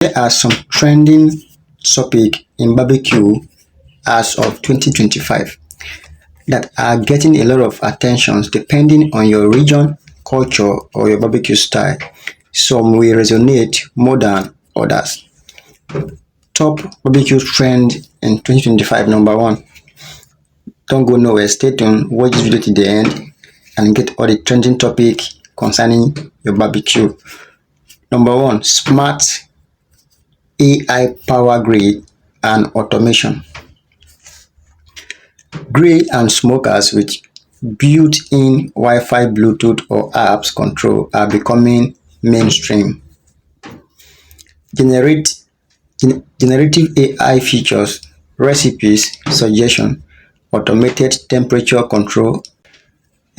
There are some trending topics in barbecue as of 2025 that are getting a lot of attention depending on your region, culture, or your barbecue style. Some will resonate more than others. Top barbecue trend in 2025. Number one, don't go nowhere. Stay tuned. Watch this video to the end and get all the trending topic concerning your barbecue. Number one, smart AI power grill and automation. Grill and smokers with built-in Wi-Fi, Bluetooth, or apps control are becoming mainstream. Generative AI features, recipes, suggestion, automated temperature control,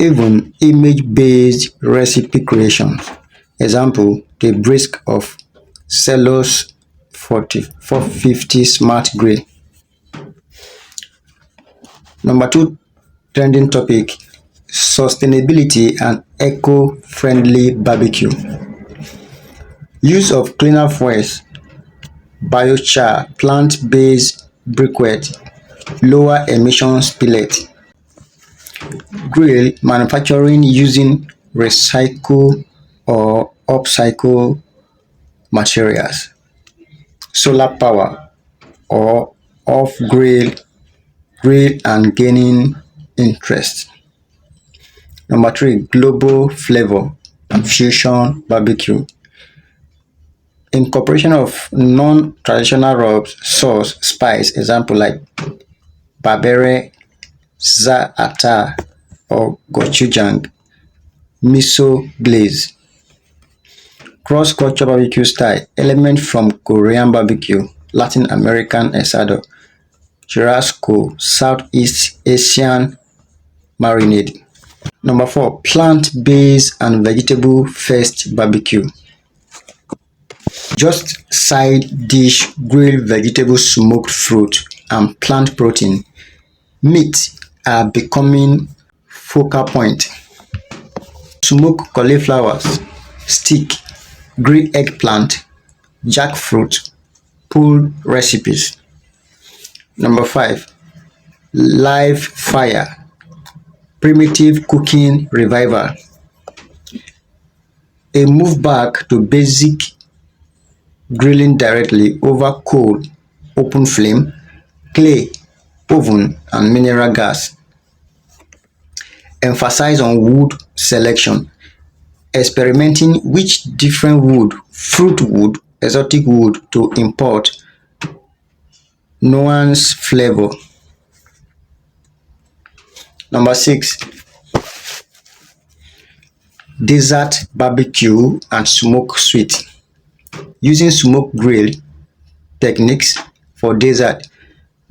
even image-based recipe creation. Example, the brisk of Celos 450 Smart Grill. Number two trending topic, sustainability and eco-friendly barbecue. Use of cleaner fuels, biochar, plant-based briquette, lower emissions pellet. Grill manufacturing using recycle or upcycle materials. Solar power or off-grill grill and gaining interest. Number three, global flavor and fusion barbecue. Incorporation of non-traditional rubs, sauce, spice, example like barbere, za'atar, or gochujang, miso glaze. Cross-culture barbecue style, element from Korean barbecue, Latin American asado, Churrasco, Southeast Asian marinade. Number four, plant-based and vegetable-first barbecue. Just side dish, grilled vegetable, smoked fruit, and plant protein. Meat are becoming focal point. Smoked cauliflowers, steak, grilled eggplant, jackfruit, pulled recipes. Number five, live fire, primitive cooking revival. A move back to basic grilling directly over coal, open flame, clay, oven, and mineral gas. Emphasize on wood selection, experimenting which different wood, fruit wood, exotic wood to import nuance flavor. Number six, desert barbecue and smoke sweet. Using smoke grill techniques for dessert,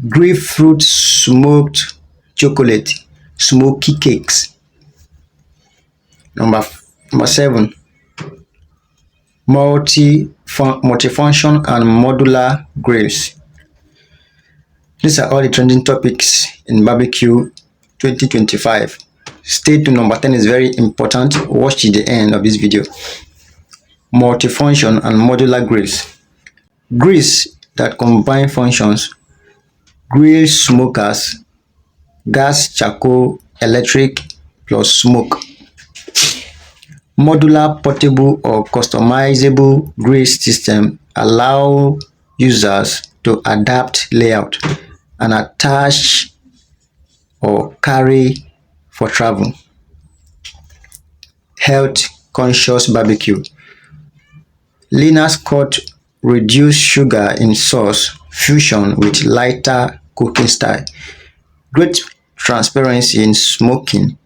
grill fruit, smoked chocolate, smoky cakes. Number seven, multifunction and modular grills. These are all the trending topics in barbecue 2025. Stay tuned. Number 10 is very important. Watch to the end of this video. Multifunction and modular grills. Grills that combine functions: grill, smokers, gas, charcoal, electric, plus smoke. Modular, portable, or customizable grill system allow users to adapt layout and attach or carry for travel. Health conscious barbecue. Leaner cut, reduce sugar in sauce, fusion with lighter cooking style. Great transparency in smoking.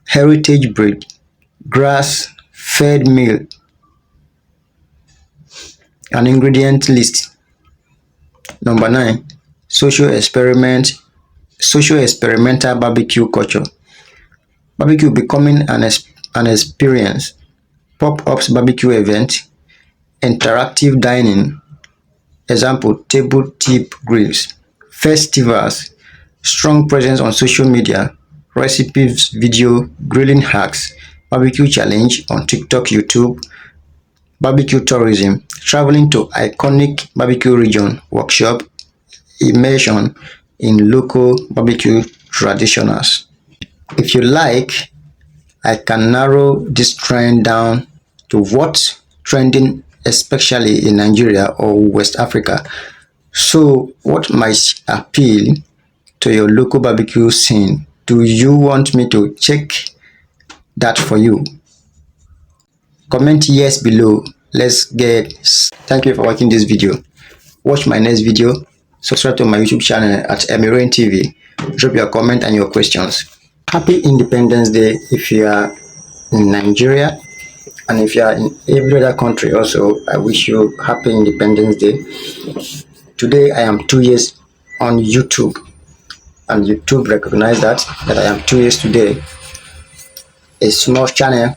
Heritage breed, grass-fed meal. An ingredient list. Number 9, social experimental barbecue culture. Barbecue becoming an experience. Pop-ups barbecue event, interactive dining, example table tip grills. Festivals, strong presence on social media, recipes, video, grilling hacks, barbecue challenge on TikTok, YouTube, barbecue tourism, traveling to iconic barbecue region, workshop, immersion in local barbecue traditionals. If you like, I can narrow this trend down to what's trending, especially in Nigeria or West Africa. So, what might appeal to your local barbecue scene? Do you want me to check that for you? Comment yes below. Let's get. Thank you for watching this video. Watch my next video. Subscribe to my YouTube channel at Emirain TV. Drop your comment and your questions. Happy Independence Day if you are in Nigeria, and if you are in every other country also, I wish you happy Independence Day. Today I am 2 years on YouTube, and YouTube recognize that I am 2 years today. A small channel,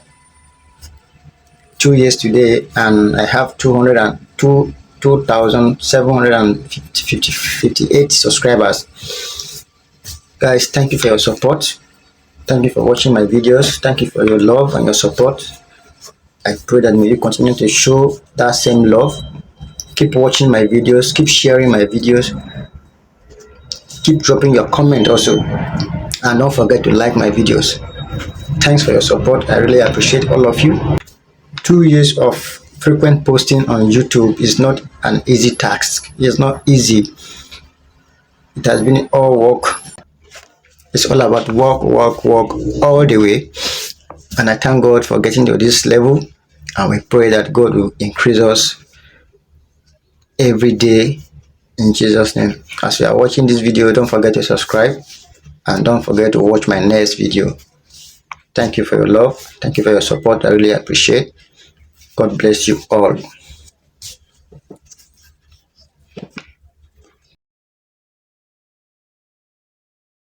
2 years today, and I have 2,758 subscribers. Guys, thank you for your support. Thank you for watching my videos. Thank you for your love and your support. I pray that may you continue to show that same love. Keep watching my videos, keep sharing my videos, keep dropping your comment also, and don't forget to like my videos. Thanks for your support. I really appreciate all of you. 2 years of frequent posting on YouTube is not an easy task. It's not easy. It has been all work. It's all about work all the way. And I thank God for getting to this level. And we pray that God will increase us every day in Jesus' name. As you are watching this video, don't forget to subscribe and don't forget to watch my next video. Thank you for your love. Thank you for your support. I really appreciate. God bless you all.